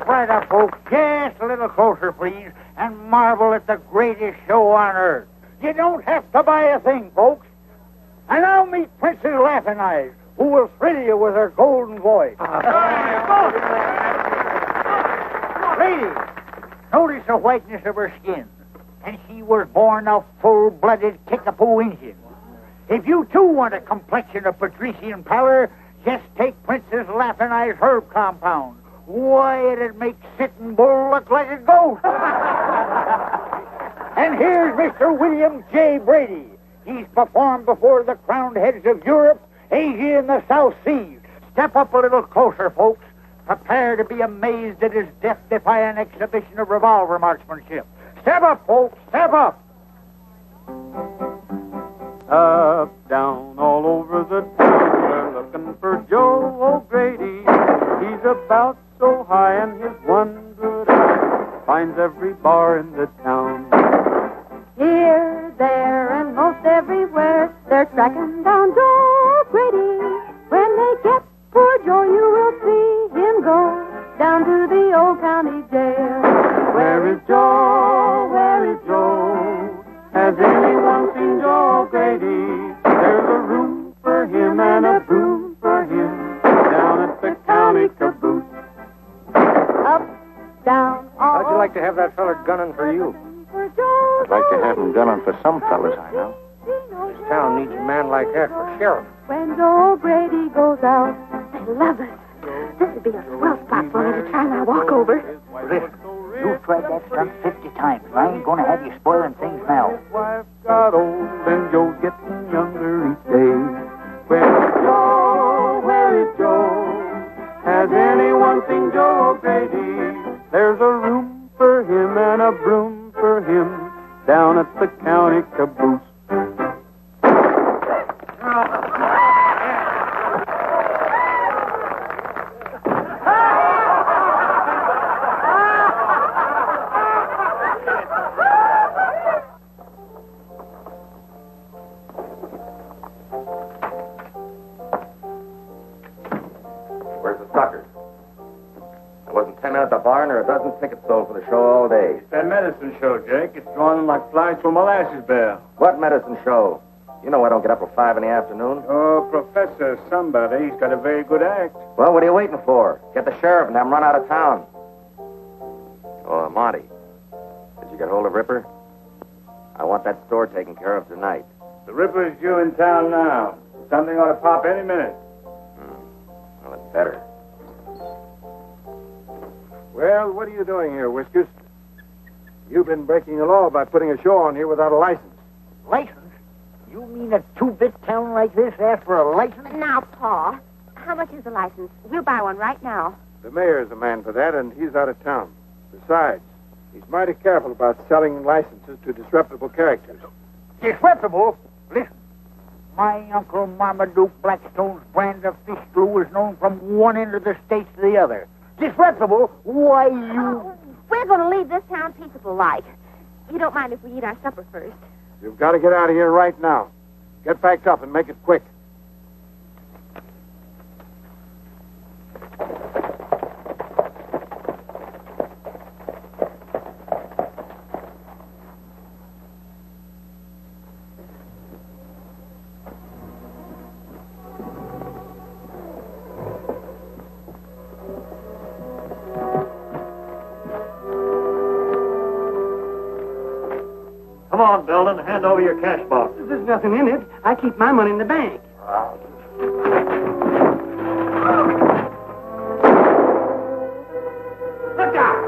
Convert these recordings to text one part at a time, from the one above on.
right up, folks. Just a little closer, please, and marvel at the greatest show on earth. You don't have to buy a thing, folks. And now meet Princess Laughing Eyes, who will thrill you with her golden voice. Ladies, notice the whiteness of her skin. And she was born a full-blooded Kickapoo Indian. If you, too, want a complexion of patrician pallor, just take Princess Laughing Eyes herb compound. Why, it'd make Sitting Bull look like a ghost. And here's Mr. William J. Brady. He's performed before the crowned heads of Europe, Asia, and the South Seas. Step up a little closer, folks. Prepare to be amazed at his death-defying exhibition of revolver marksmanship. Step up, folks. Step up. Up, down, all over the town, they're looking for Joe O'Grady. He's about so high, and his one good eye finds every bar in the town. Here, there, and most everywhere, they're tracking down Joe O'Grady. When they get poor Joe, you will see him go down to the old county jail. Where is Joe? Where is Joe? Has anyone seen Joe O'Grady? There's a room for him and a broom for him down at the county caboose. Up, down, all How'd you like to have that feller gunning for you? I'd like to have him gunning for some fellas I know. This town needs a man like that for sheriff. When Joe O'Grady goes out, I love it. This would be a swell spot for me to try my walkover. Listen, you've tried that stunt 50 times. I ain't going to have you spoiling things now. His wife got old and Joe's getting younger each day. Where is Joe? Where is Joe? Has anyone seen Joe O'Grady? There's a room for him and a broom for him down at the county caboose. Where's the suckers? There wasn't 10 men at the barn or a dozen tickets sold for the show all day. It's that medicine show, Jake. It's drawn in like flies to a molasses barrel. What medicine show? You know I don't get up till 5 in the afternoon. Oh, Professor somebody. He's got a very good act. Well, what are you waiting for? Get the sheriff and have him run out of town. Oh, Monty. Did you get hold of Ripper? I want that store taken care of tonight. The Ripper's due in town now. Something ought to pop any minute. Well, it's better. Well, what are you doing here, Whiskers? You've been breaking the law by putting a show on here without a license. License? You mean a two-bit town like this asks for a license? Now, Pa, how much is the license? We'll buy one right now. The mayor's the man for that, and he's out of town. Besides, he's mighty careful about selling licenses to disreputable characters. Disreputable? Listen, my Uncle Marmaduke Blackstone's brand of fish glue is known from one end of the states to the other. Disreputable? Why, you... We're going to leave this town peaceable like. You don't mind if we eat our supper first? You've got to get out of here right now. Get packed up and make it quick. Come on, Belden. Hand over your cash box. There's nothing in it. I keep my money in the bank. Look out!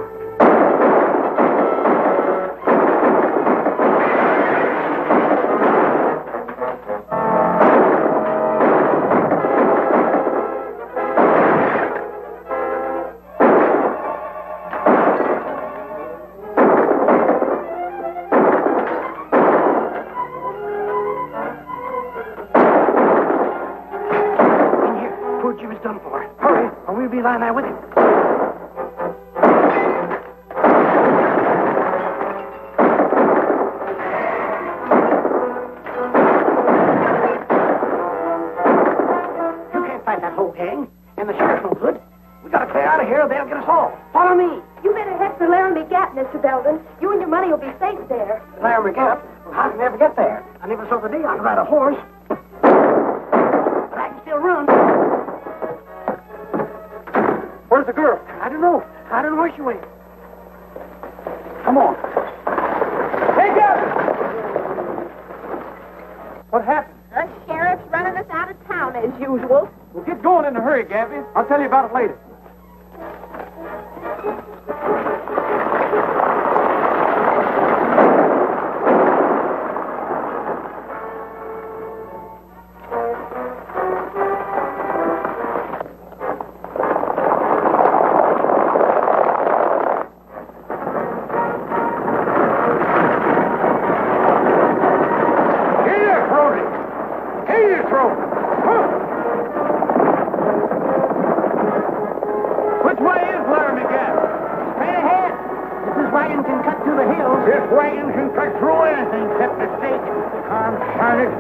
Jimmy's done for. Hurry, or we'll be lying there with him. You can't fight that whole gang, and the sheriff's no good. We gotta clear out of here or they'll get us all. Follow me. You better head for Laramie Gap, Mr. Belden. You and your money will be safe there. Laramie Gap? Well, how can I ever get there? I never saw the day I could ride a horse. But I can still run. Where's the girl? I don't know. I don't know where she went. Come on. Hey, Gabby! What happened? The sheriff's running us out of town as usual. Well, get going in a hurry, Gabby. I'll tell you about it later. This wagon can cut through anything except a stake. Darn it.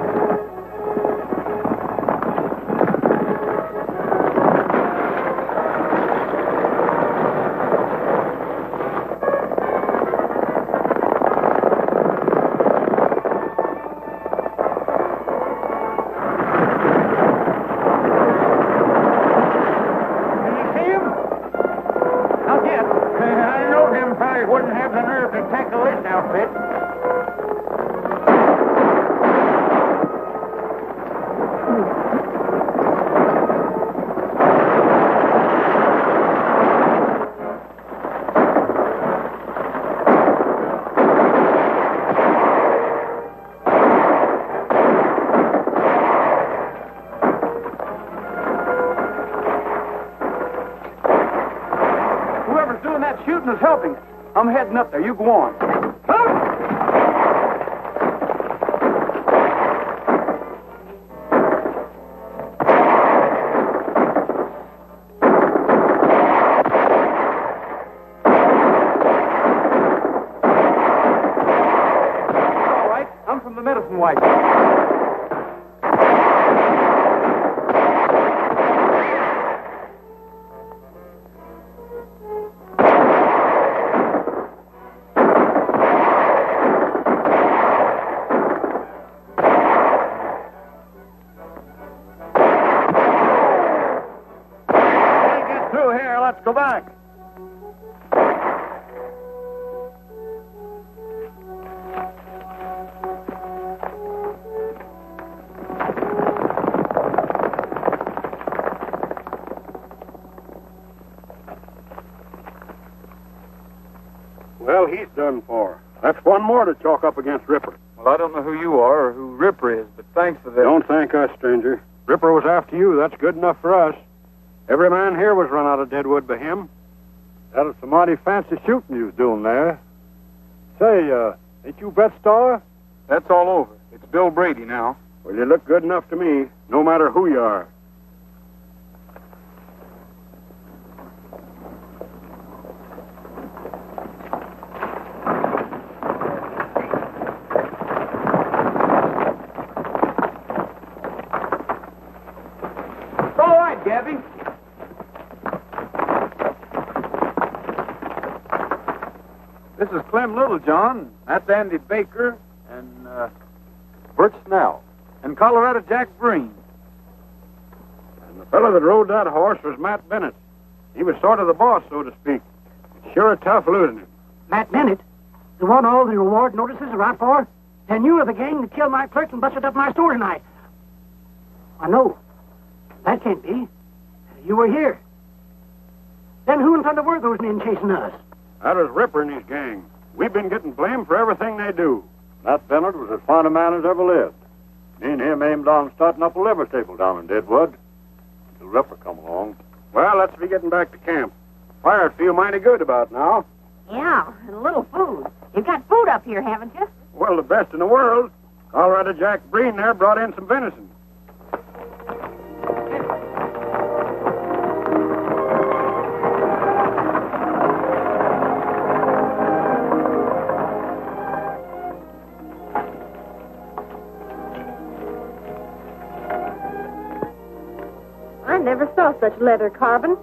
Wouldn't have the nerve to tackle this outfit. Whoever's doing that shooting is helping us. I'm heading up there. You go on. All right. I'm from the medicine wagon. Let's go back. Well, he's done for. That's one more to chalk up against Ripper. Well, I don't know who you are or who Ripper is, but thanks for that. Don't thank us, stranger. Ripper was after you. That's good enough for us. Every man here was run out of Deadwood by him. That was some mighty fancy shooting you was doing there. Say, ain't you Bet Star? That's all over. It's Bill Brady now. Well, you look good enough to me, no matter who you are. It's all right, Gabby. This is Clem Littlejohn. That's Andy Baker and Bert Snell. And Colorado Jack Breen. And the fellow that rode that horse was Matt Bennett. He was sort of the boss, so to speak. It's sure tough losing him. Matt Bennett? The one all the reward notices are out for? Then you are the gang that killed my clerk and busted up my store tonight. I know. That can't be. You were here. Then who in thunder were those men chasing us? That was Ripper and his gang. We've been getting blamed for everything they do. Matt Bennett was as fine a man as ever lived. Me and him aimed on starting up a liver table down in Deadwood. Until Ripper come along. Well, let's be getting back to camp. Fire'd feel mighty good about now. Yeah, and a little food. You've got food up here, haven't you? Well, the best in the world. Colorado Jack Breen there brought in some venison. I never saw such leather carving.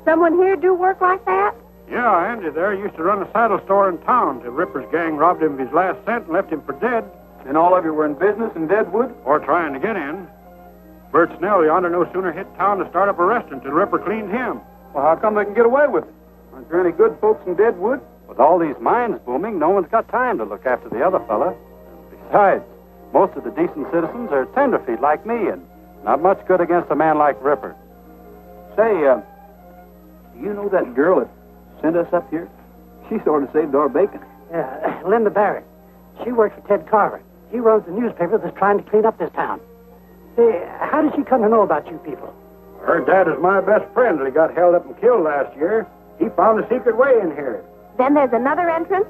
Someone here do work like that? Yeah, Andy there used to run a saddle store in town till Ripper's gang robbed him of his last cent and left him for dead. And all of you were in business in Deadwood? Or trying to get in. Bert Snell yonder no sooner hit town to start up a restaurant till Ripper cleaned him. Well, how come they can get away with it? Aren't there any good folks in Deadwood? With all these mines booming, no one's got time to look after the other fella. Besides, most of the decent citizens are tenderfeet like me, and not much good against a man like Ripper. Say, do you know that girl that sent us up here? She sort of saved our bacon. Yeah, Linda Barrett. She works for Ted Carver. He runs the newspaper that's trying to clean up this town. Say, how did she come to know about you people? Her dad is my best friend till he got held up and killed last year. He found a secret way in here. Then there's another entrance?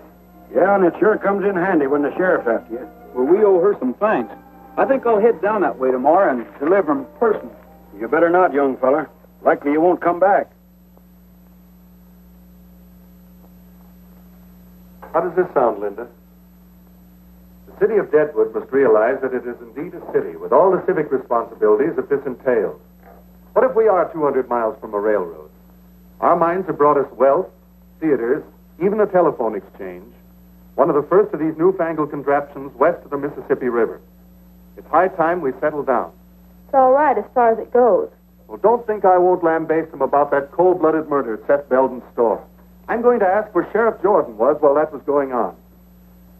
Yeah, and it sure comes in handy when the sheriff's after you. Well, we owe her some thanks. I think I'll head down that way tomorrow and deliver 'em personally. You better not, young feller. Likely you won't come back. How does this sound, Linda? The city of Deadwood must realize that it is indeed a city with all the civic responsibilities that this entails. What if we are 200 miles from a railroad? Our mines have brought us wealth, theaters, even a telephone exchange, one of the first of these newfangled contraptions west of the Mississippi River. It's high time we settle down. It's all right as far as it goes. Well, don't think I won't lambaste them about that cold-blooded murder at Seth Belden's store. I'm going to ask where Sheriff Jordan was while that was going on.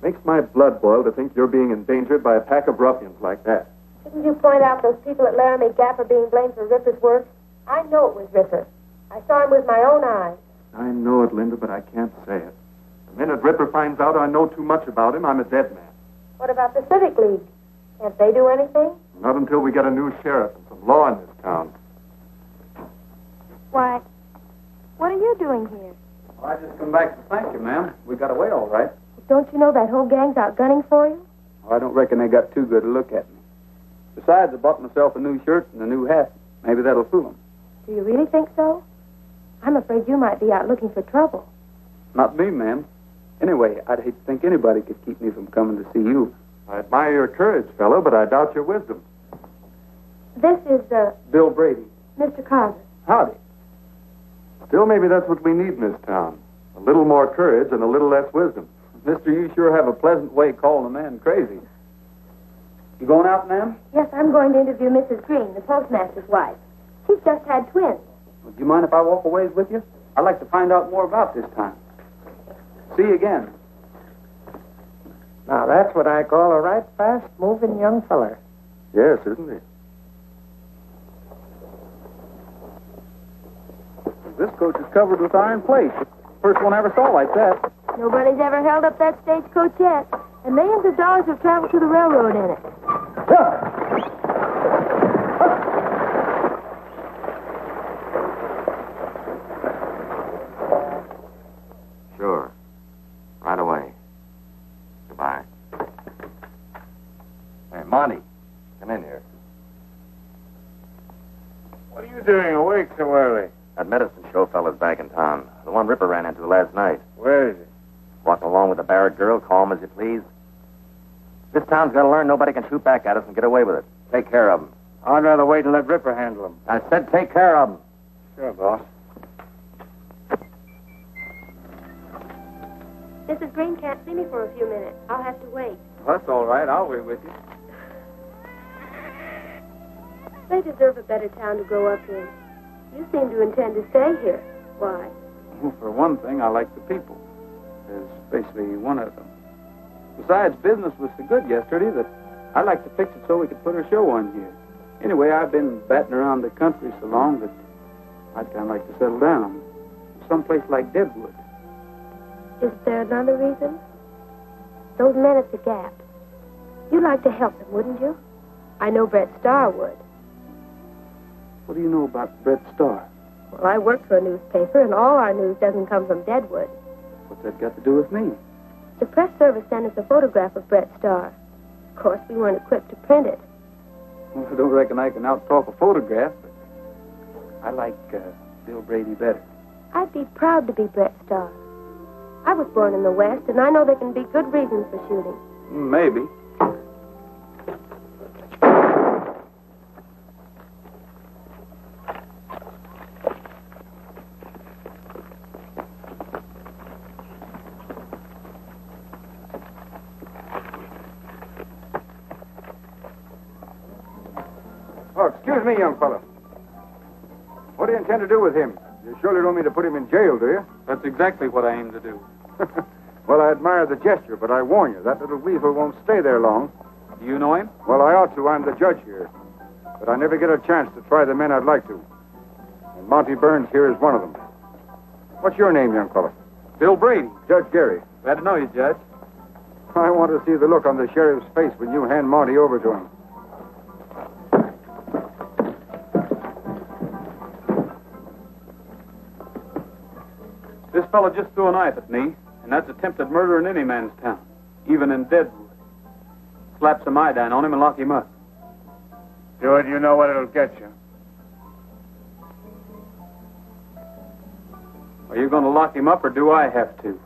Makes my blood boil to think you're being endangered by a pack of ruffians like that. Didn't you point out those people at Laramie Gap are being blamed for Ripper's work? I know it was Ripper. I saw him with my own eyes. I know it, Linda, but I can't say it. The minute Ripper finds out I know too much about him, I'm a dead man. What about the Civic League? Can't they do anything? Not until we get a new sheriff and some law in this town. Why, what are you doing here? Well, I just come back to thank you, ma'am. We got away all right. Don't you know that whole gang's out gunning for you? Well, I don't reckon they got too good a look at me. Besides, I bought myself a new shirt and a new hat. Maybe that'll fool them. Do you really think so? I'm afraid you might be out looking for trouble. Not me, ma'am. Anyway, I'd hate to think anybody could keep me from coming to see you. I admire your courage, fellow, but I doubt your wisdom. This is, Bill Brady. Mr. Carver. Howdy. Still, maybe that's what we need in this town. A little more courage and a little less wisdom. Mister, you sure have a pleasant way calling a man crazy. You going out, ma'am? Yes, I'm going to interview Mrs. Green, the postmaster's wife. She's just had twins. Well, do you mind if I walk a ways with you? I'd like to find out more about this time. See you again. Now, that's what I call a right fast-moving young feller. Yes, isn't he? This coach is covered with iron plates. First one I ever saw like that. Nobody's ever held up that stagecoach yet, and millions of dollars have traveled to the railroad in it. Sure. Right away. Goodbye. Hey, Monty, come in here. What are you doing awake so early? That medicine show fella's back in town. The one Ripper ran into last night. Where is he? Walking along with the Barrett girl, calm as you please. This town's got to learn nobody can shoot back at us and get away with it. Take care of him. I'd rather wait and let Ripper handle him. I said take care of him. Sure, boss. Mrs. Green can't see me for a few minutes. I'll have to wait. Well, that's all right. I'll wait with you. They deserve a better town to grow up in. You seem to intend to stay here. Why? Well, for one thing, I like the people. Especially one of them. Besides, business was so good yesterday that I'd like to fix it so we could put a show on here. Anyway, I've been batting around the country so long that I'd kind of like to settle down. Someplace like Deadwood. Is there another reason? Those men at the Gap. You'd like to help them, wouldn't you? I know Brett Starr would. What do you know about Brett Starr? Well, I work for a newspaper, and all our news doesn't come from Deadwood. What's that got to do with me? The press service sent us a photograph of Brett Starr. Of course, we weren't equipped to print it. Well, I don't reckon I can out-talk a photograph, but I like Bill Brady better. I'd be proud to be Brett Starr. I was born in the West, and I know there can be good reasons for shooting. Maybe. Excuse me, young fellow. What do you intend to do with him? You surely don't mean to put him in jail, do you? That's exactly what I aim to do. Well, I admire the gesture, but I warn you, that little weasel won't stay there long. Do you know him? Well, I ought to. I'm the judge here. But I never get a chance to try the men I'd like to. And Monty Burns here is one of them. What's your name, young fellow? Bill Brady. Judge Gary. Glad to know you, Judge. I want to see the look on the sheriff's face when you hand Monty over to him. This fellow just threw a knife at me, and that's attempted murder in any man's town, even in Deadwood. Slap some iodine on him and lock him up. Do it, you know what it'll get you. Are you going to lock him up, or do I have to?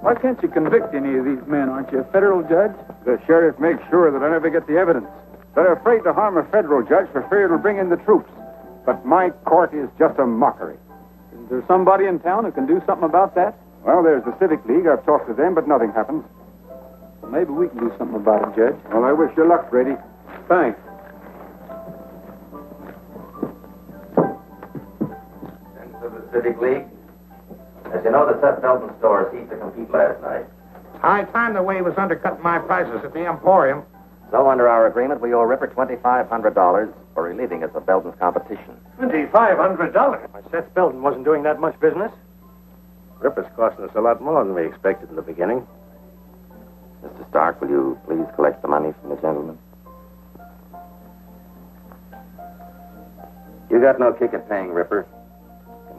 Why can't you convict any of these men? Aren't you a federal judge? The sheriff makes sure that I never get the evidence. They're afraid to harm a federal judge for fear it'll bring in the troops. But my court is just a mockery. Is there somebody in town who can do something about that? Well, there's the Civic League. I've talked to them, but nothing happens. Well, maybe we can do something about it, Judge. Well, I wish you luck, Brady. Thanks. Into the Civic League. As you know, the Seth Belton store ceased to compete last night. High time the way he was undercutting my prices at the Emporium. So, under our agreement, we owe Ripper $2,500 for relieving us of Belton's competition. $2,500? Why, Seth Belton wasn't doing that much business. Ripper's costing us a lot more than we expected in the beginning. Mr. Stark, will you please collect the money from the gentleman? You got no kick at paying Ripper,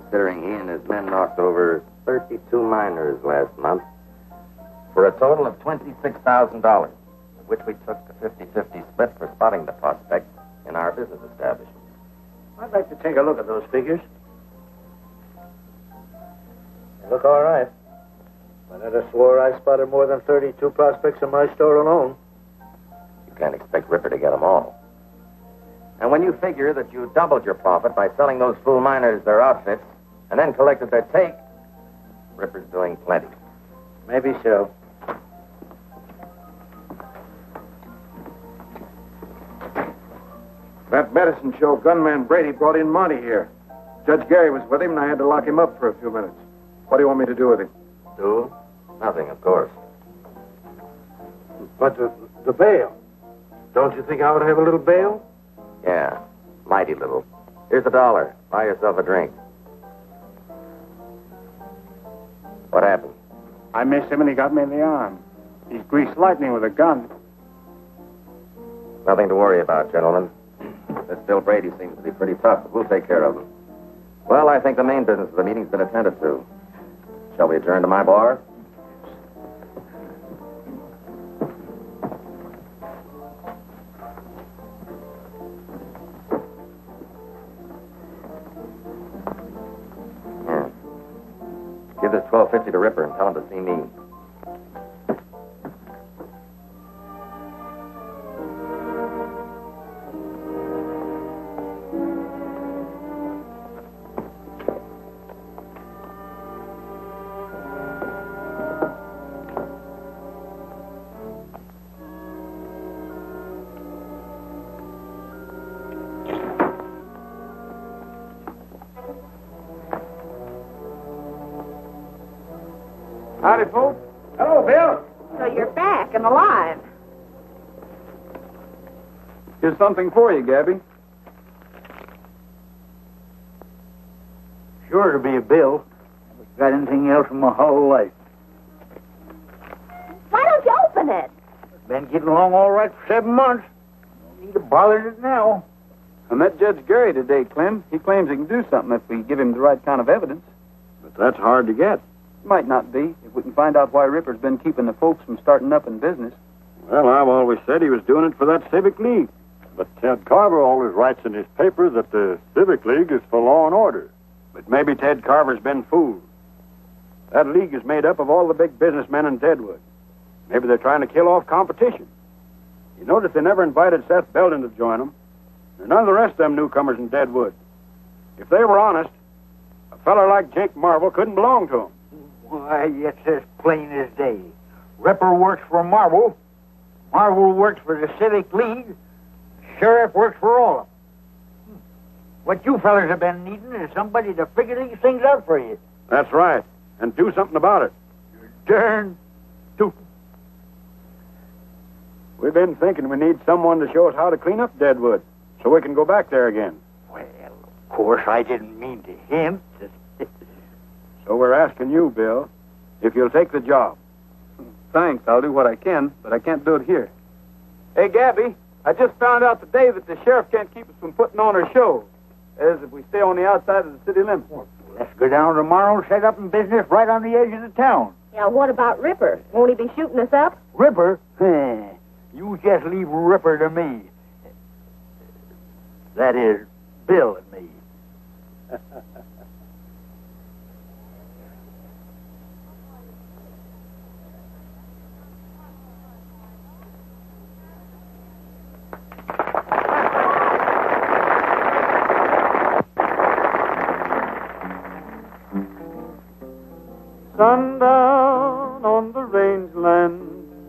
considering he and his men knocked over 32 miners last month for a total of $26,000, which we took a 50-50 split for spotting the prospect in our business establishment. I'd like to take a look at those figures. They look all right. I never swore I spotted more than 32 prospects in my store alone. You can't expect Ripper to get them all. And when you figure that you doubled your profit by selling those fool miners their outfits and then collected their take, Ripper's doing plenty. Maybe so. That medicine show gunman Brady brought in Monty here. Judge Gary was with him, and I had to lock him up for a few minutes. What do you want me to do with him? Do? Nothing, of course. But the bail. Don't you think I ought to have a little bail? Yeah, mighty little. Here's $1. Buy yourself a drink. What happened? I missed him and he got me in the arm. He's greased lightning with a gun. Nothing to worry about, gentlemen. This Bill Brady seems to be pretty tough, but we'll take care of him. Well, I think the main business of the meeting's been attended to. Shall we adjourn to my bar? Here. Give this $12.50 to Ripper and tell him to see me. Howdy, folks. Hello, Bill. So you're back and alive. Here's something for you, Gabby. Sure to be a bill. Never got anything else in my whole life. Why don't you open it? Been getting along all right for 7 months. No need to bother it now. I met Judge Gary today, Clem. He claims he can do something if we give him the right kind of evidence. But that's hard to get. Might not be, if we can find out why Ripper's been keeping the folks from starting up in business. Well, I've always said he was doing it for that Civic League. But Ted Carver always writes in his paper that the Civic League is for law and order. But maybe Ted Carver's been fooled. That league is made up of all the big businessmen in Deadwood. Maybe they're trying to kill off competition. You notice they never invited Seth Belton to join them. and none of the rest of them newcomers in Deadwood. If they were honest, a feller like Jake Marvel couldn't belong to them. Why, it's as plain as day. Ripper works for Marvel. Marvel works for the Civic League. Sheriff works for all of them. What you fellas have been needing is somebody to figure these things out for you. That's right, and do something about it. You're darn tootin'. We've been thinking we need someone to show us how to clean up Deadwood so we can go back there again. Well, of course, I didn't mean to hint. So we're asking you, Bill, if you'll take the job. Thanks. I'll do what I can, but I can't do it here. Hey, Gabby, I just found out today that the sheriff can't keep us from putting on our show, as if we stay on the outside of the city limits. Let's go down tomorrow and set up in business right on the edge of the town. Yeah, what about Ripper? Won't he be shooting us up? Ripper? You just leave Ripper to me. That is, Bill and me. Sundown on the rangeland,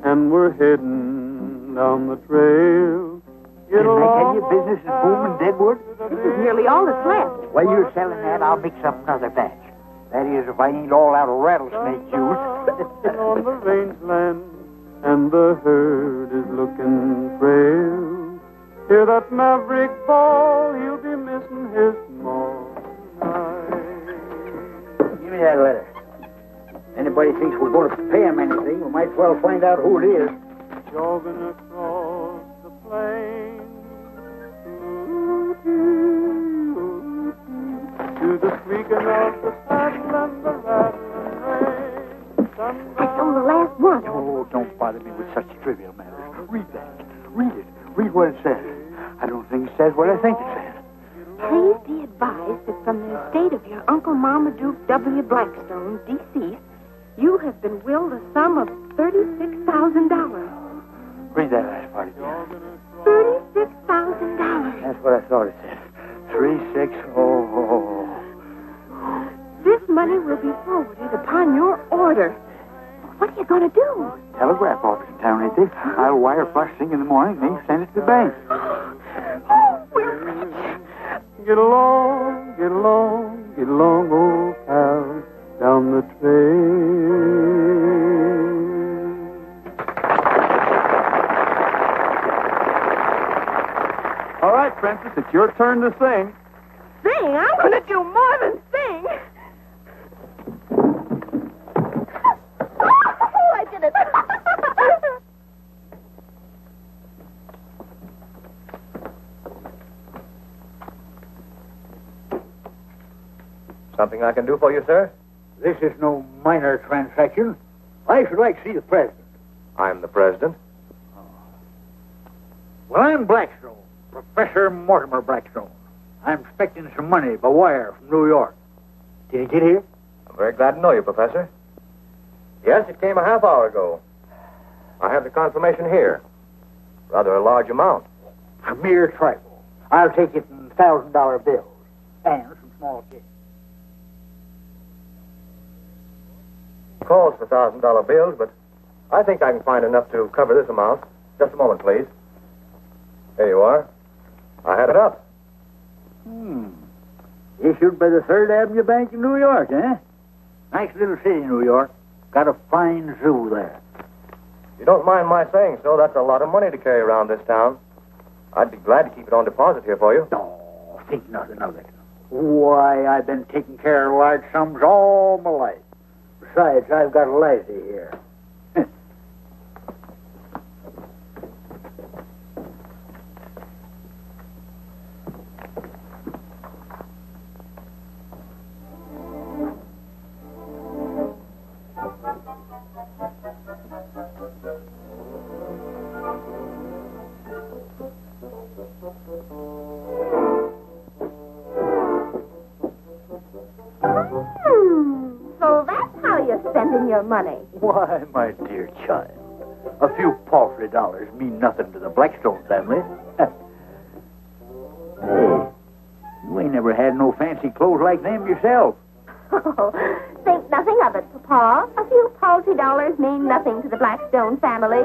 and we're heading down the trail. Didn't I tell you business is booming Deadwood? This is nearly all that's left. While you're selling that, I'll mix up another batch. That is, if I ain't all out of rattlesnake juice. On the rangeland, and the herd is looking frail. Hear that maverick bawl, he'll be missing his small night. Give me that letter. Anybody thinks we're going to pay him anything, we might as well find out who it is. Jogging across the plain to the squeaking of the saddle and the rattling rein. That's on the last one. Oh, don't bother me with such trivial matters. Read that. Read it. Read what it says. I don't think it says what I think it says. Please be advised that from the estate of your Uncle Marmaduke W. Blackstone, deceased, you have been willed a sum of $36,000. Read that last part again. $36,000. That's what I thought it said. 3600. This money will be forwarded upon your order. What are you going to do? Telegraph office in town, ain't they? I'll wire first thing in the morning, they send it to the bank. Oh, we're rich. Get along, get along, get along, old pal, down the trail. All right, Princess, it's your turn to sing. Sing? I'm going to do more than sing. Oh, I did it. Something I can do for you, sir? This is no minor transaction. I should like to see the president. I'm the president. Well, I'm Blackstone, Professor Mortimer Blackstone. I'm expecting some money by wire from New York. Did it get here? I'm very glad to know you, Professor. Yes, it came a half hour ago. I have the confirmation here. Rather a large amount. A mere trifle. I'll take it in $1,000 bills and some small change. Calls for $1,000 bills, but I think I can find enough to cover this amount. Just a moment, please. There you are. I had it up. Issued by the Third Avenue Bank in New York, eh? Nice little city, New York. Got a fine zoo there. You don't mind my saying so, that's a lot of money to carry around this town. I'd be glad to keep it on deposit here for you. Oh, think nothing of it. Why, I've been taking care of large sums all my life. Besides, I've got a lassie here. So that's how you're spending your money. Why, my dear child, a few paltry dollars mean nothing to the Blackstone family. Hey, you ain't never had no fancy clothes like them yourself. Oh, think nothing of it, Papa. A few paltry dollars mean nothing to the Blackstone family.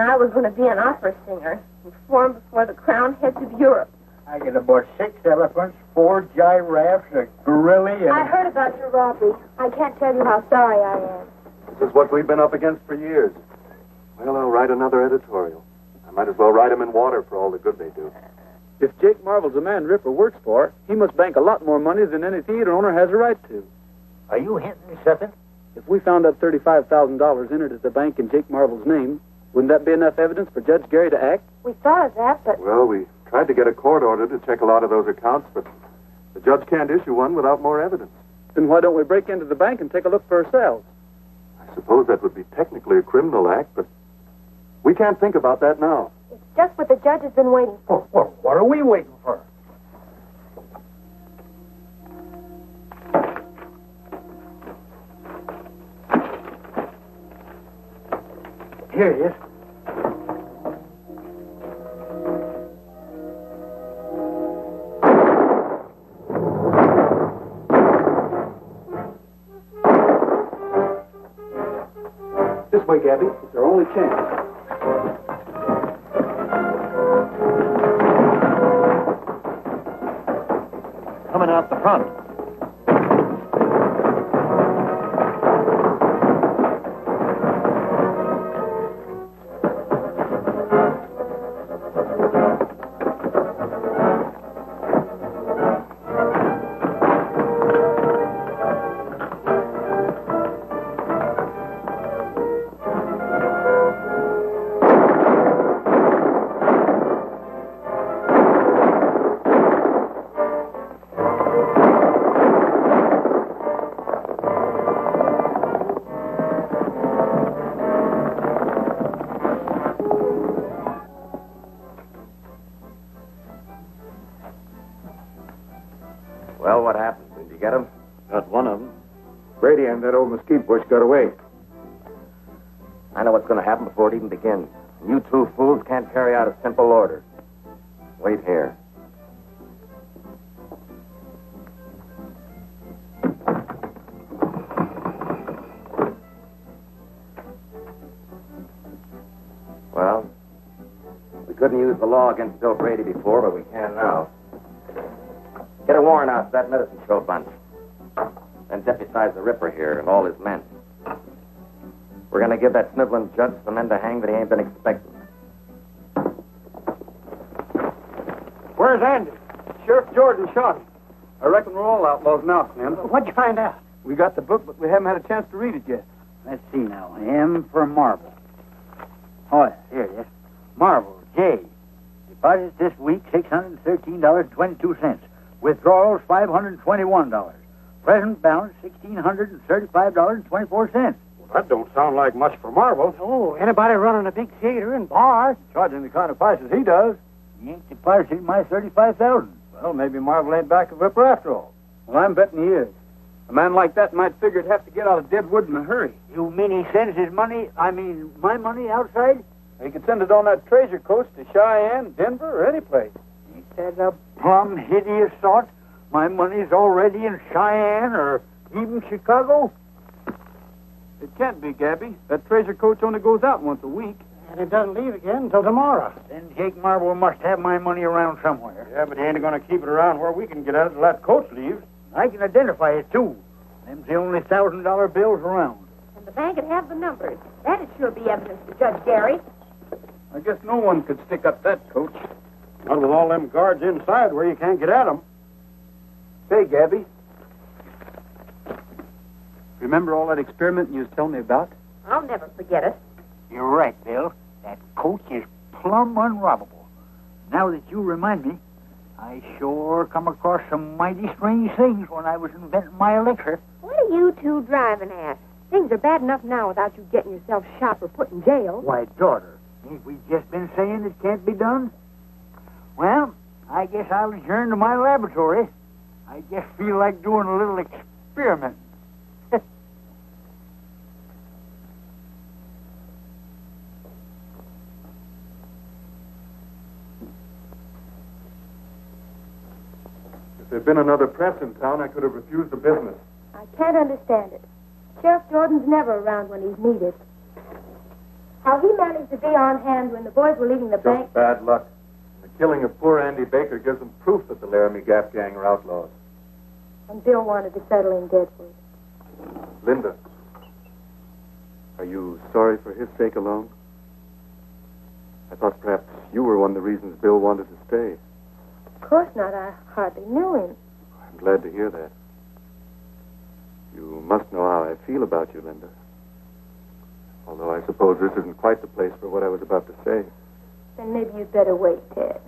I was going to be an opera singer and perform before the crowned heads of Europe. I get aboard 6 elephants, 4 giraffes, a gorilla, and... I heard about your robbery. I can't tell you how sorry I am. This is what we've been up against for years. Well, I'll write another editorial. I might as well write them in water for all the good they do. If Jake Marvel's a man Ripper works for, he must bank a lot more money than any theater owner has a right to. Are you hinting something? If we found that $35,000 entered at the bank in Jake Marvel's name, wouldn't that be enough evidence for Judge Gary to act? We thought of that, but... Well, we tried to get a court order to check a lot of those accounts, but the judge can't issue one without more evidence. Then why don't we break into the bank and take a look for ourselves? I suppose that would be technically a criminal act, but we can't think about that now. It's just what the judge has been waiting for. Well, what are we waiting for? Here it is. This way, Gabby. It's our only chance. Coming out the front. Well, what happened? Did you get him? Got one of them. Brady and that old mesquite bush got away. I know what's going to happen before it even begins. You two fools can't carry out a simple order. Wait here. Well, we couldn't use the law against Bill Brady before, but we can now. Get a warrant out for that medicine show bunch. Then deputize the Ripper here and all his men. We're going to give that sniveling judge some men to hang that he ain't been expecting. Where's Andy? Sheriff Jordan shot him. I reckon we're all outlaws now, Slim. What'd you find out? We got the book, but we haven't had a chance to read it yet. Let's see now. M for Marvel. Oh, yeah, here it is. Marvel, J. Deposits this week, $613.22. Withdrawals, $521. Present balance, $1,635.24. Well, that don't sound like much for Marvel. Oh, anybody running a big theater and bar? Charging the kind of prices he does. He ain't deposited my $35,000. Well, maybe Marvel ain't back of Ripper after all. Well, I'm betting he is. A man like that might figure he'd have to get out of Deadwood in a hurry. You mean he sends his money, my money outside? He could send it on that treasure coast to Cheyenne, Denver, or any place. Ain't that a plumb hideous thought? My money's already in Cheyenne or even Chicago? It can't be, Gabby. That treasure coach only goes out once a week. And it doesn't leave again until tomorrow. Then Jake Marvel must have my money around somewhere. Yeah, but he ain't going to keep it around where we can get at it till that coach leaves. I can identify it, too. Them's the only $1,000 bills around. And the bank would have the numbers. That'd sure be evidence to Judge Gary. I guess no one could stick up that coach. Not with all them guards inside where you can't get at them. Say, Gabby. Remember all that experiment you was telling me about? I'll never forget it. You're right, Bill. That coach is plumb unrobbable. Now that you remind me, I sure come across some mighty strange things when I was inventing my elixir. What are you two driving at? Things are bad enough now without you getting yourself shot or put in jail. Why, daughter, ain't we just been saying it can't be done? Well, I guess I'll adjourn to my laboratory. I just feel like doing a little experiment. If there'd been another press in town, I could have refused the business. I can't understand it. Sheriff Jordan's never around when he's needed. How he managed to be on hand when the boys were leaving the bank. Just bad luck. The killing of poor Andy Baker gives them proof that the Laramie Gap gang are outlaws. And Bill wanted to settle in Deadwood. Linda, are you sorry for his sake alone? I thought perhaps you were one of the reasons Bill wanted to stay. Of course not. I hardly knew him. I'm glad to hear that. You must know how I feel about you, Linda. Although I suppose this isn't quite the place for what I was about to say. Then maybe you'd better wait, Ted.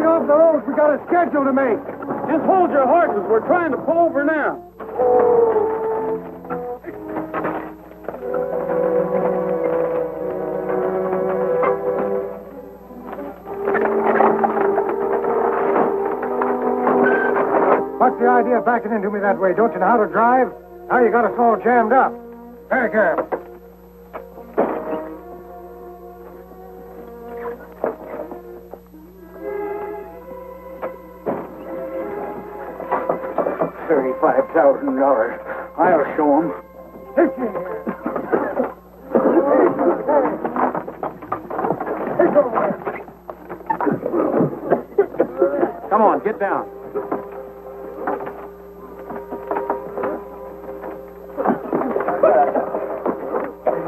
Off the road, we got a schedule to make. Just hold your horses. We're trying to pull over now. What's the idea of backing into me that way? Don't you know how to drive? Now you got us all jammed up. Very careful. $35,000. I'll show 'em. Come on, get down.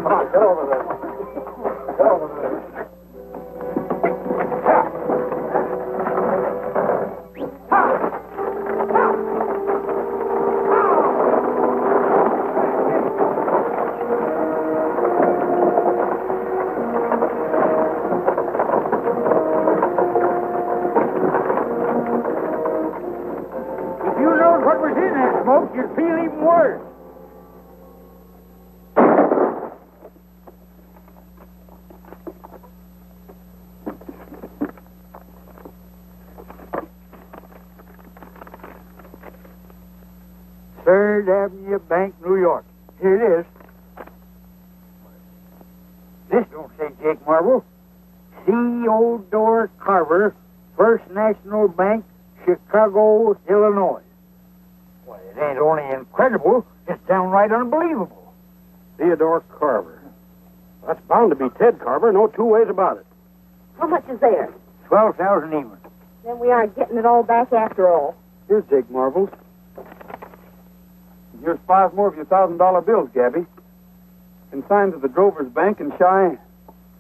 Come on, get over there. Get over there. You'd feel even worse. Third Avenue Bank, New York. Here it is. This don't say Jake Marvel. C. Odor Carver, First National Bank, Chicago, Illinois. Why, it ain't only incredible, it's downright unbelievable. Theodore Carver. That's bound to be Ted Carver, no two ways about it. How much is there? 12,000 even. Then we aren't getting it all back after all. Here's Jake Marvel's. Here's 5 more of your $1,000 bills, Gabby. Consigned to the Drover's Bank in Cheyenne.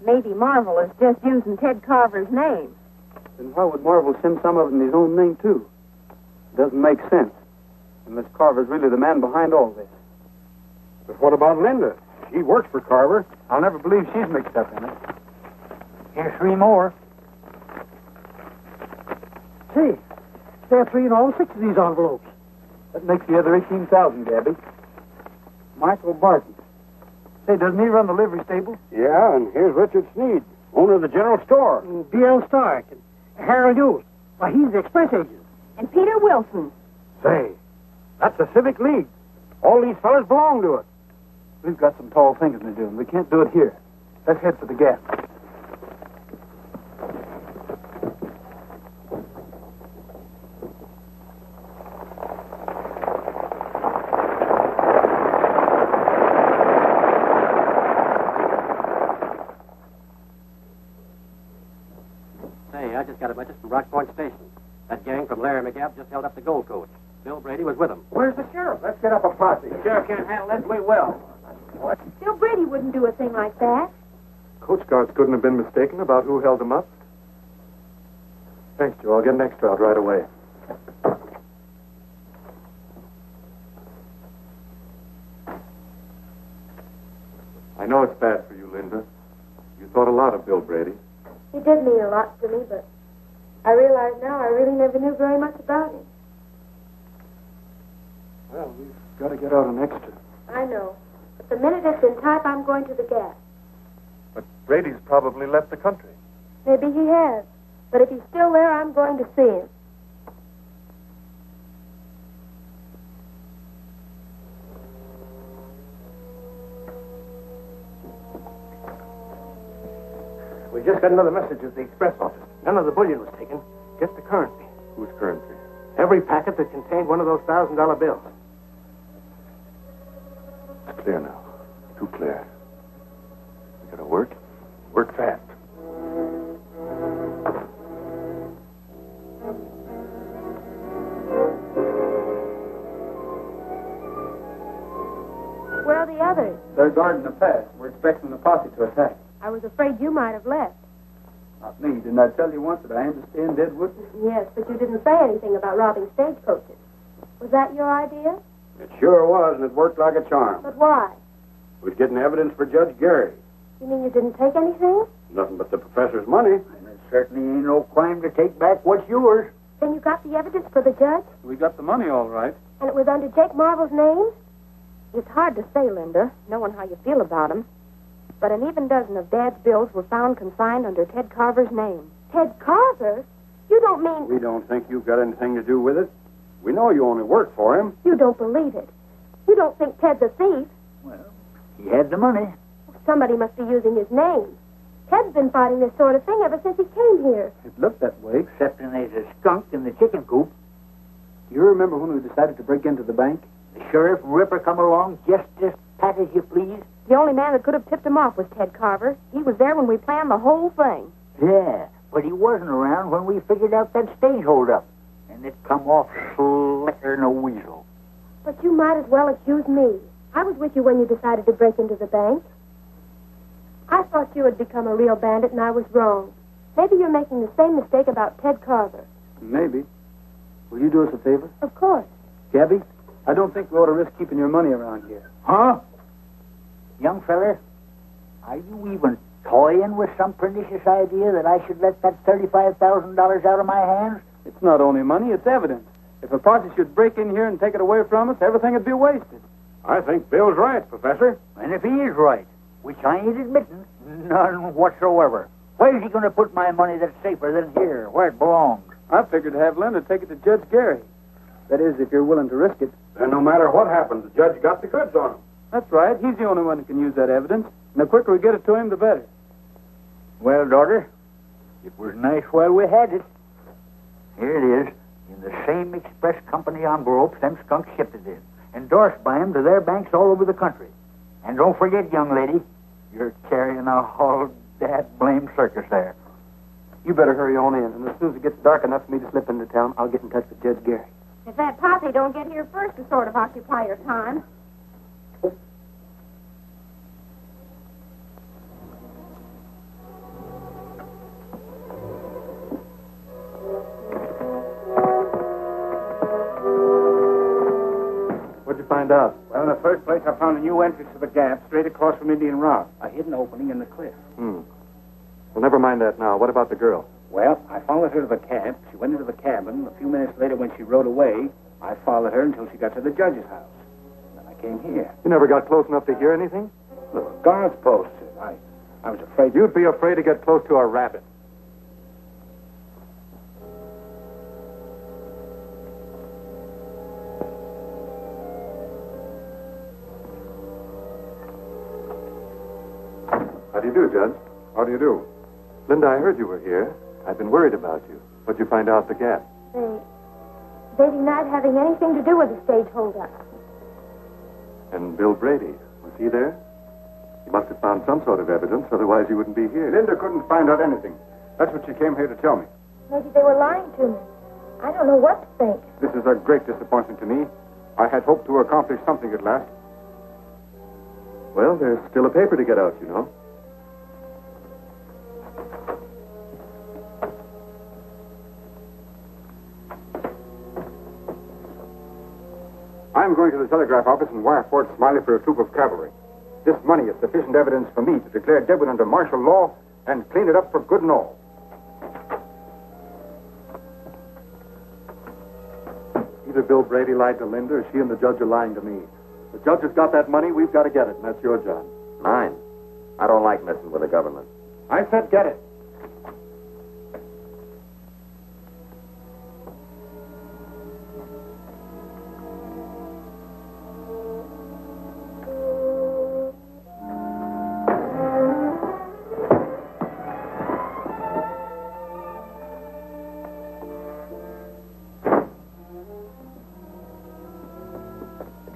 Maybe Marvel is just using Ted Carver's name. Then why would Marvel send some of it in his own name, too? It doesn't make sense. Unless Carver's really the man behind all this. But what about Linda? She works for Carver. I'll never believe she's mixed up in it. Here's 3 more. Say, there are 3 in all 6 of these envelopes. That makes the other 18,000, Gabby. Michael Barton. Say, doesn't he run the livery stable? Yeah, and here's Richard Sneed, owner of the general store. B.L. Stark and Harold Ewell. Why, he's the express agent. And Peter Wilson. Say, that's the Civic League. All these fellas belong to it. We've got some tall thinking to do, and we can't do it here. Let's head for the Gap. just got a message from Rock Point Station. That gang from Larry McGapp just held up the gold coach. Bill Brady was with them. Where's the sheriff? Let's get up a posse. The sheriff can't handle this. We will. What? Bill Brady wouldn't do a thing like that. Coast Guards couldn't have been mistaken about who held them up. Thanks, Joe. I'll get an extra out right away. I know it's bad for you, Linda. You thought a lot of Bill Brady. He did mean a lot to me, but I realize now I really never knew very much about him. Well, we've got to get out an extra. I know. But the minute it's in type, I'm going to the Gap. But Brady's probably left the country. Maybe he has. But if he's still there, I'm going to see him. We just got another message at the express office. None of the bullion was taken, just the currency. Whose currency? Every packet that contained one of those $1,000 bills. It's clear now. Too clear. We gotta work. Work fast. Where are the others? They're guarding the pass. We're expecting the posse to attack. I was afraid you might have left. Not me. Didn't I tell you once that I am to stay in Deadwood? Yes, but you didn't say anything about robbing stagecoaches. Was that your idea? It sure was, and it worked like a charm. But why? We're getting evidence for Judge Gary. You mean you didn't take anything? Nothing but the professor's money. And it certainly ain't no crime to take back what's yours. Then you got the evidence for the judge? We got the money all right. And it was under Jake Marvel's name? It's hard to say, Linda, knowing how you feel about him. But an even dozen of Dad's bills were found consigned under Ted Carver's name. Ted Carver? You don't mean... We don't think you've got anything to do with it. We know you only work for him. You don't believe it. You don't think Ted's a thief. Well, he had the money. Somebody must be using his name. Ted's been fighting this sort of thing ever since he came here. It looked that way. Excepting there's a skunk in the chicken coop. Do you remember when we decided to break into the bank? The sheriff Ripper come along just as pat as you please. The only man that could have tipped him off was Ted Carver. He was there when we planned the whole thing. Yeah, but he wasn't around when we figured out that stage holdup. And it come off slicker than a weasel. But you might as well accuse me. I was with you when you decided to break into the bank. I thought you had become a real bandit, and I was wrong. Maybe you're making the same mistake about Ted Carver. Maybe. Will you do us a favor? Of course. Gabby, I don't think we ought to risk keeping your money around here. Huh? Young feller, are you even toying with some pernicious idea that I should let that $35,000 out of my hands? It's not only money, it's evidence. If a posse should break in here and take it away from us, everything would be wasted. I think Bill's right, Professor. And if he is right, which I ain't admitting, none whatsoever, where's he going to put my money that's safer than here, where it belongs? I figured to have Linda take it to Judge Gary. That is, if you're willing to risk it. Then no matter what happens, the judge got the goods on him. That's right. He's the only one who can use that evidence. And the quicker we get it to him, the better. Well, daughter, it was nice while we had it. Here it is, in the same express company envelope them skunks shipped it in, endorsed by them to their banks all over the country. And don't forget, young lady, you're carrying a whole that blame circus there. You better hurry on in, and as soon as it gets dark enough for me to slip into town, I'll get in touch with Judge Gary. If that posse don't get here first to sort of occupy your time. What'd you find out? Well, in the first place, I found a new entrance to the Gap straight across from Indian Rock. A hidden opening in the cliff. Well, never mind that now. What about the girl? Well, I followed her to the camp. She went into the cabin. A few minutes later, when she rode away, I followed her until she got to the judge's house. Then I came here. You never got close enough to hear anything? Look, guards posted. I was afraid... You'd be afraid to get close to a rabbit. How do you do, Judge? How do you do? Linda, I heard you were here. I've been worried about you. What'd you find out at the Gap? They denied having anything to do with the stage holdup. And Bill Brady, was he there? He must have found some sort of evidence, otherwise he wouldn't be here. Linda couldn't find out anything. That's what she came here to tell me. Maybe they were lying to me. I don't know what to think. This is a great disappointment to me. I had hoped to accomplish something at last. Well, there's still a paper to get out, you know. I'm going to the telegraph office and wire Fort Smiley for a troop of cavalry. This money is sufficient evidence for me to declare Deadwood under martial law and clean it up for good and all. Either Bill Brady lied to Linda or she and the judge are lying to me. The judge has got that money, we've got to get it, and that's your job. Mine. I don't like messing with the government. I said get it.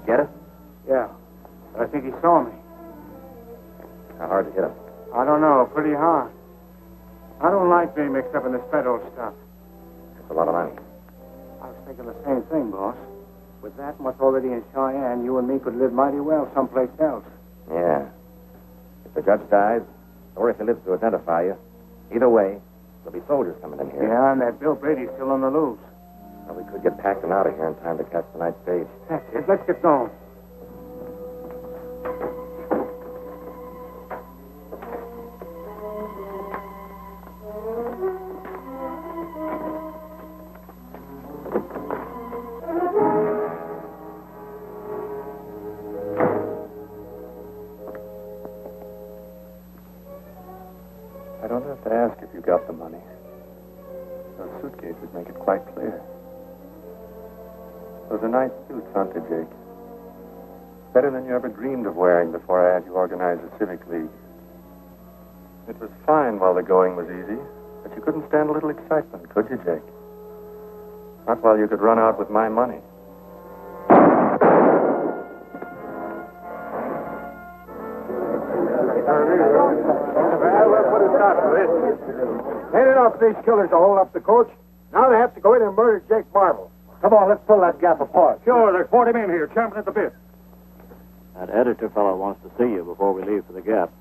Get it? Yeah. I think he saw me. How hard to hit him? I don't know. Pretty hard. I don't like being mixed up in this federal stuff. That's a lot of money. I was thinking the same thing, boss. With that much already in Cheyenne, you and me could live mighty well someplace else. Yeah. If the judge dies, or if he lives to identify you, either way, there'll be soldiers coming in here. Yeah, and that Bill Brady's still on the loose. Well, we could get packed and out of here in time to catch the night stage. That's it. Let's get going. I don't have to ask if you got the money. Those suitcases make it quite clear. Those are nice suits, aren't they, Jake? Better than you ever dreamed of wearing before I had you organize a civic league. It was fine while the going was easy, but you couldn't stand a little excitement, could you, Jake? Not while you could run out with my money. Well, we'll put a stop to this. Ain't enough these killers to hold up the coach. Now they have to go in and murder Jake Marvel. Come on, let's pull that gap apart. Sure, there's 40 men here, champing at the bit. That editor fellow wants to see you before we leave for the Gap.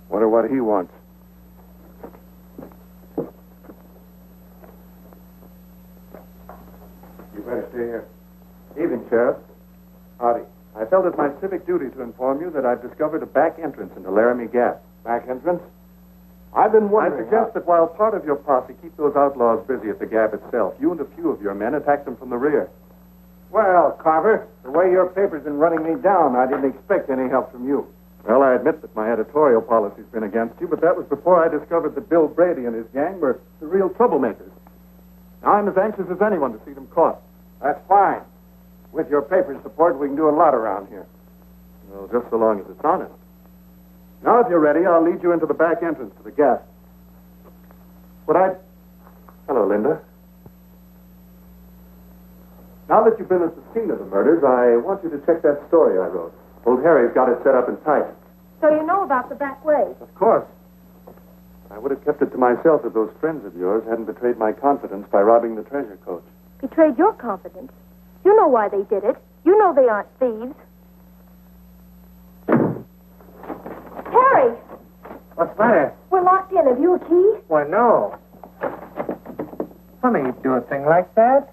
Wonder what he wants. You better stay here. Evening, Sheriff. Howdy. I felt it my civic duty to inform you that I've discovered a back entrance into Laramie Gap. Back entrance? I've been I wondering. suggest that while part of your posse keep those outlaws busy at the Gap itself, you and a few of your men attack them from the rear. Well, Carver, the way your paper's been running me down, I didn't expect any help from you. Well, I admit that my editorial policy's been against you, but that was before I discovered that Bill Brady and his gang were the real troublemakers. Now I'm as anxious as anyone to see them caught. That's fine. With your paper's support, we can do a lot around here. Well, just so long as it's honest. Now, if you're ready, I'll lead you into the back entrance to the Gap. Hello, Linda. Now that you've been at the scene of the murders, I want you to check that story I wrote. Old Harry's got it set up in type. So you know about the back way. Of course. I would have kept it to myself if those friends of yours hadn't betrayed my confidence by robbing the treasure coach. Betrayed your confidence. You know why they did it. You know they aren't thieves. Harry! What's the matter? We're locked in. Have you a key? Why, no. Funny you'd do a thing like that.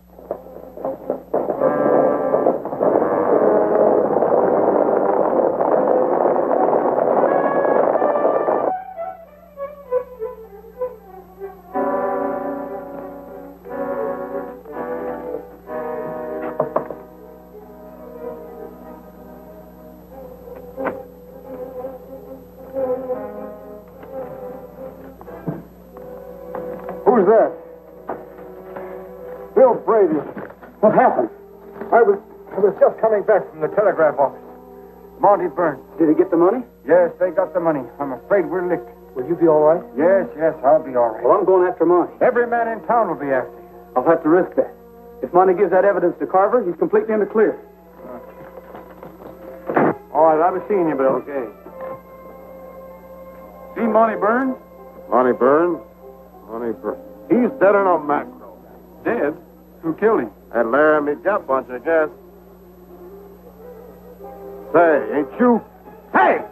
Who's that? Bill Brady. What happened? I was just coming back from the telegraph office. Monty Burns. Did he get the money? Yes, they got the money. I'm afraid we're licked. Will you be all right? Yes, I'll be all right. Well, I'm going after Monty. Every man in town will be after you. I'll have to risk that. If Monty gives that evidence to Carver, he's completely in the clear. All right, I'll be seeing you, Bill. Okay. See Monty Burns? Monty Burns? He's dead on a macro. Dead? Who killed him? That Laramie Gap bunch, I guess. Say, ain't you? Hey!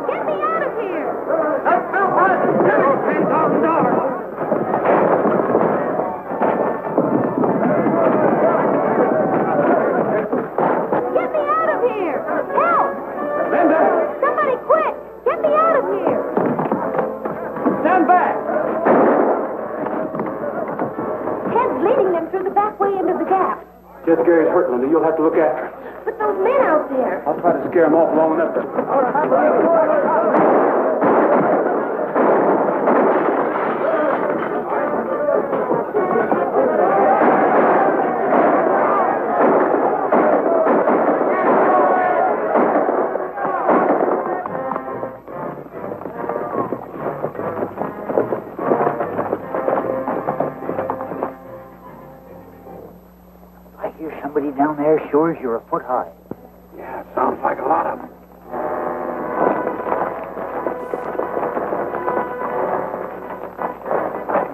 Get me out of here! That's Bill Parsons! $10,000! Get me out of here! Help! Linda! Somebody quick! Get me out of here! Stand back! Ted's leading them through the back way into the gap. Just Gary's hurt, Linda. You'll have to look after him. But those men out there. I'll try to scare him off long enough to... I hear somebody down there sure as you're a foot high. Yeah, it sounds like a lot of them.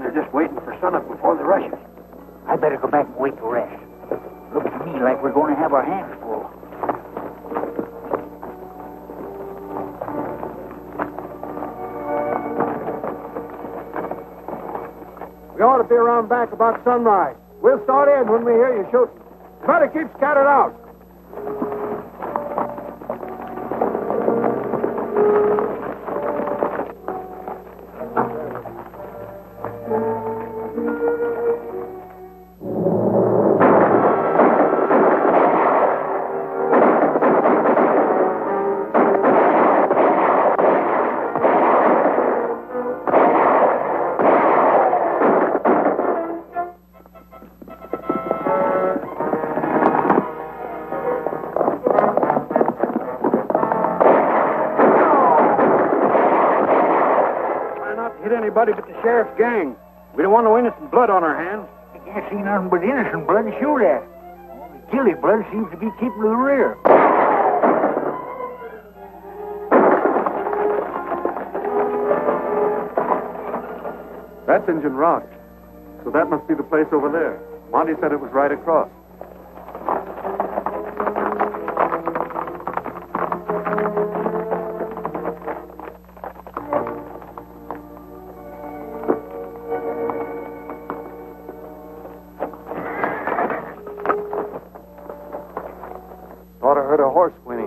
They're just waiting for sunup before they rush us. I better go back and wait to rest. Looks to me like we're going to have our hands full. We ought to be around back about sunrise. We'll start in when we hear you shooting. Better keep scattered out. Anybody but the sheriff's gang. We don't want no innocent blood on our hands. I can't see nothing but innocent blood to shoot at. Only guilty blood seems to be keeping to the rear. That's Injun Rock. So that must be the place over there. Monty said it was right across. Thought I heard a horse whinny.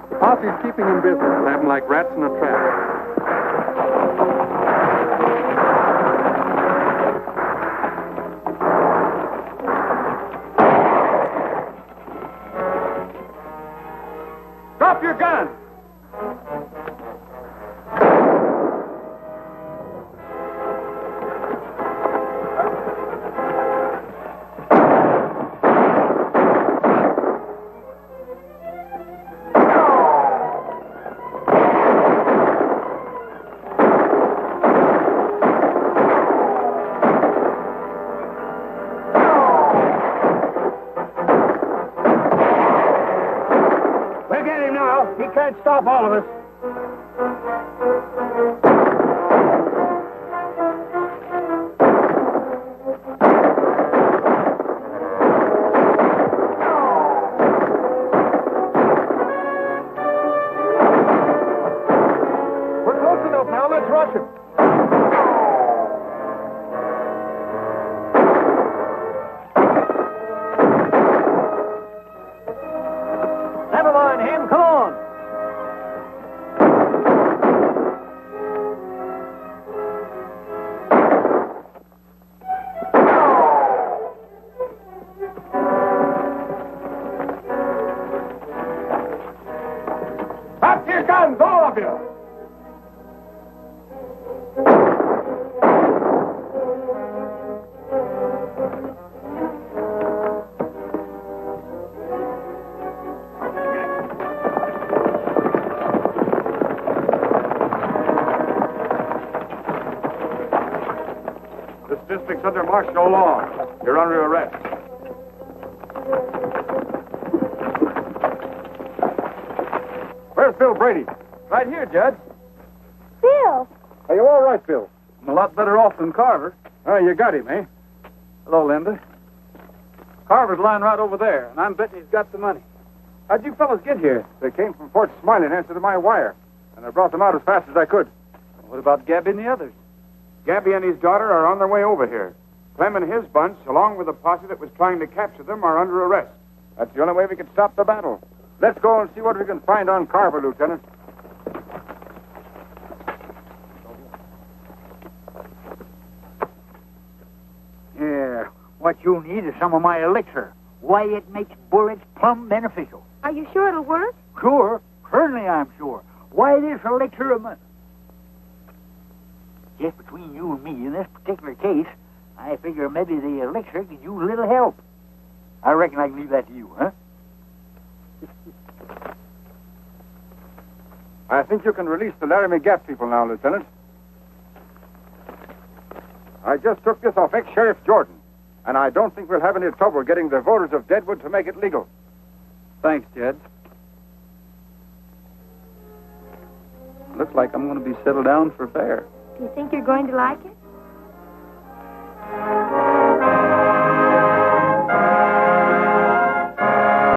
The posse's keeping him busy. We'll have him like rats in a trap. Drop your gun! We'll get him now. He can't stop all of us. We're close enough now. Let's rush him. Never mind him. Come on. Drop your guns, all of you! district's under martial law. You're under arrest. Where's Bill Brady? Right here, Judge. Bill! Are you all right, Bill? I'm a lot better off than Carver. Oh, you got him, eh? Hello, Linda. Carver's lying right over there, and I'm betting he's got the money. How'd you fellas get here? They came from Fort Smiley in answer to my wire, and I brought them out as fast as I could. What about Gabby and the others? Gabby and his daughter are on their way over here. Clem and his bunch, along with the posse that was trying to capture them, are under arrest. That's the only way we can stop the battle. Let's go and see what we can find on Carver, Lieutenant. Yeah, what you need is some of my elixir. Why, it makes bullets plumb beneficial. Are you sure it'll work? Sure, certainly I'm sure. Why, this elixir of mine... Just between you and me, in this particular case, I figure maybe the elixir could use a little help. I reckon I can leave that to you, huh? I think you can release the Laramie Gap people now, Lieutenant. I just took this off ex-Sheriff Jordan, and I don't think we'll have any trouble getting the voters of Deadwood to make it legal. Thanks, Judge. Looks like I'm going to be settled down for fair. Do you think you're going to like it?